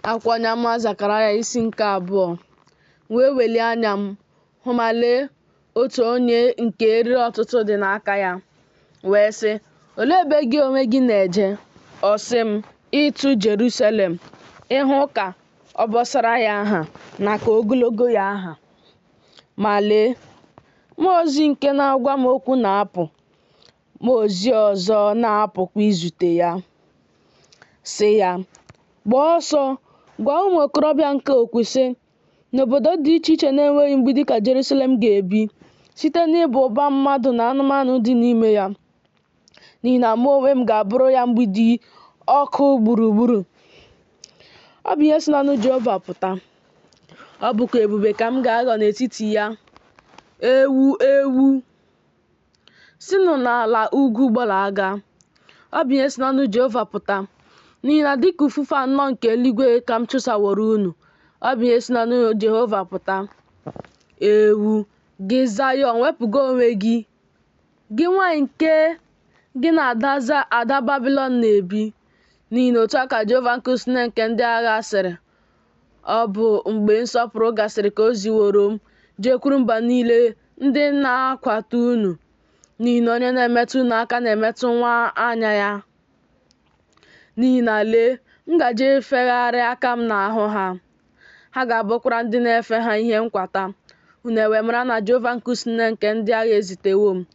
Akwụkwọ Onyeamụma Zekaraya isi nke 2. Wee welie anya m, hụ ma lee, otu onye nke eriri ọtụtụ dị n'aka ya, wee sị, "Olee ebe gị onwe gị na-eje?" Ọ sị m, "Ịtụ Jerusalem, ịhụ ka obosara ya aha na ka ogologo ya aha." Ma lee, mmụọ ozi nke na-agwa m okwu na-apụ, mmụọ ozi ọzọ na-apụkwa izute ya, sị ya, "Gbaa ọsọ, gwa ụmụ okorobịa nke okwu sị, n'obodo dị iche iche na-enweghị mgbidi ka Jerusalem ga-ebi, site n'ịba ụba mmadụ na anụmanụ dị n'ime ya, n'ihi na mụ onwe m ga-abụrụ ya mgbidi ọkụ gburugburu." Ọ bụ ihe si n'ọnụ Jehova pụta. Ọ bụkwa ebube ka m ga-aghọ n'etiti ya. Ewu ewu, sinụ n'ala ugwu gbalaga. Ọ bụ ihe si n'ọnụ Jehova pụta. N'ihi na dịka ufufe anọ nke eluigwe ka m chụsaworo unu. Ọ bụ ihe si n'ọnụ Jehova pụta. Ewu, gị Zayọn, wepụga onwe gị, gị nwanyị nke gị na ada Babilọn na-ebi. N'ihi na otu a ka Jehova nke usu nke ndị agha sịrị, ọ bụ mgbe nsọpụrụ gasịrị ka o ziworo m jekwuru mba niile ndị na-akwata unu. N'ihi na onye na-emetụ unu aka na-emetụ nwa anya ya. N'ihi na lee, m gaje efegharị aka m n'ahụ ha. Ha ga-abụkwara ndị na-efe ha ihe nkwata. Unu ewee mara na Jehova nke usu nke ndị agha ezitewo m.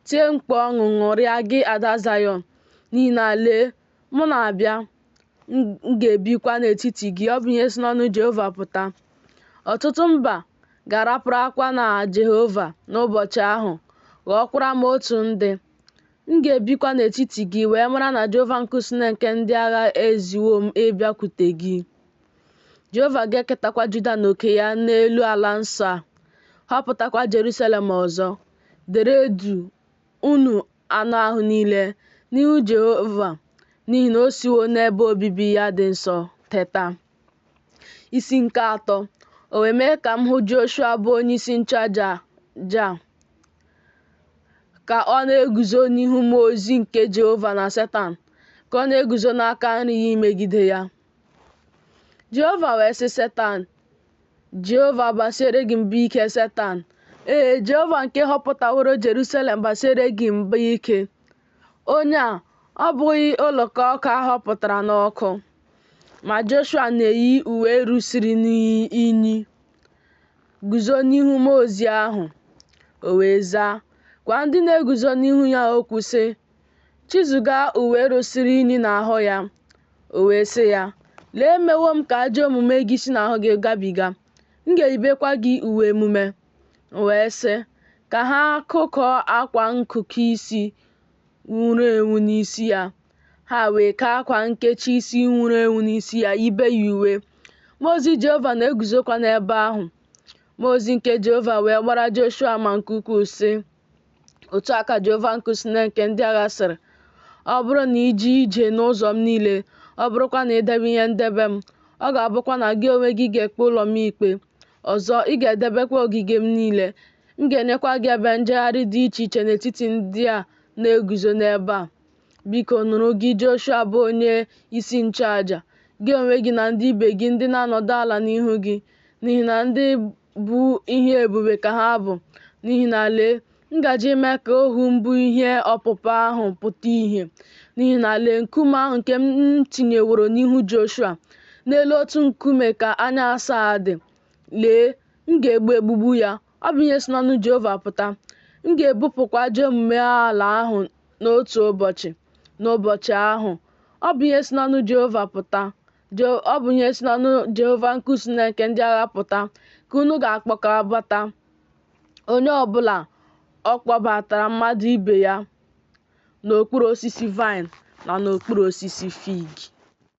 Tie mkpu ọṅụ, ṅụrịa gị ada Zayọn. N'ihi na lee, mụ na-abịa, m ga-ebikwa n'etiti gị. Ọ bụ ihe si n'ọnụ Jehova pụta. Ọtụtụ mba ga-arapụrụ akwa na Jehova n'ụbọchị ahụ, ghọọkwara m otu ndị. M ga-ebikwa n'etiti gị, wee mara na Jehova nke usu nke ndị agha eziwo m ịbịakwute gị. Jehova ga-eketakwa Juda na oke ya n'elu ala nsọ a, họpụtakwa Jerusalem ọzọ. Deredu unu anụ ahụ niile n'ihu Jehova, n'ihi na o siwo n'ebe obibi ya dị nsọ teta. Isi nke 3. O wee mee ka m hụ Joshua bụ onyeisi nchụaja ka ọ na-eguzo n'ihu mmụọ ozi nke Jehova na Setan, ka ọ na-eguzo n'aka nri ya imegide ya. Jehova wee sị Setan, Jehova gbasiere gị mba ike, Setan. Jehova nke họpụtaworo Jerusalem gbasiere gị mba ike. Onye a ọ bụghị oloko ọkụ a họpụtara n'ọkụ? Ma Joshua na-eyi uwe rusiri n'inyi, guzo n'ihu mmụọ ozi ahụ. O wee zaa, gwa ndị na-eguzo n'ihu ya okwu sị, "Chizuga uwe rusiri unyi n'ahụ ya." O wee sị ya, "Lee, emewo m ka ajọ omume gị si n'ahụ gị gabiga. M ga-eyibekwa gị uwe emume." O wee sị, ka ha kụkọọ akwa nkụkọ isi nwụrụ enwu n'isi ya. Ha wee kaa akwa nkechi isi nwụrụ enwu n'isi ya, yibe ya uwe. Mmụọ ozi Jehova na-eguzokwa n'ebe ahụ. Mmụọ ozi nke Jehova wee gbara Joshua ama nke ukwuu sị, "Otu a ka Jehova nke usu nke ndị agha sịrị, ọ bụrụ na ije ije n'ụzọ m niile, ọ bụrụkwa na idebe ihe ndebe m, ọ ga-abụkwa na gị onwe gị ga-ekpe ụlọ m ikpe. Ọzọ, ị ga-edebekwa ogige m niile. M ga-enyekwa gị ebe njegharị dị iche iche n'etiti ndị a na-eguzo n'ebe a. Biko nụrụ gị Joshua bụ onye isi nchụaja, gị onwe gị na ndị ibe gị ndị na-anọdụ ala n'ihu gị, n'ihi na ndị bụ ihe ebube ka ha bụ. N'ihi na lee, m gaje ime ka ohu mbụ ihe ọpụpụ ahụ pụta ìhè. N'ihi na lee, nkume ahụ nke m tinyeworo n'ihu Joshua, n'elu otu nkume ka anya asaa dị. Lee, m ga-egbugbu ya. Ọ bụ ihe si n'ọnụ Jehova pụta. M ga-ebupụkwa ajọ omume ala ahụ n'otu ụbọchị. N'ụbọchị ahụ, ọ bụ ihe si n'ọnụ Jehova pụta. Ọ bụ ihe si n'ọnụ Jehova nke usu nke ndị agha pụta, ka unu ga-akpọkọbata onye ọbụla ọ kpọbatara mmadụ ibe ya n'okpuru osisi vaịn na n'okpuru osisi fig.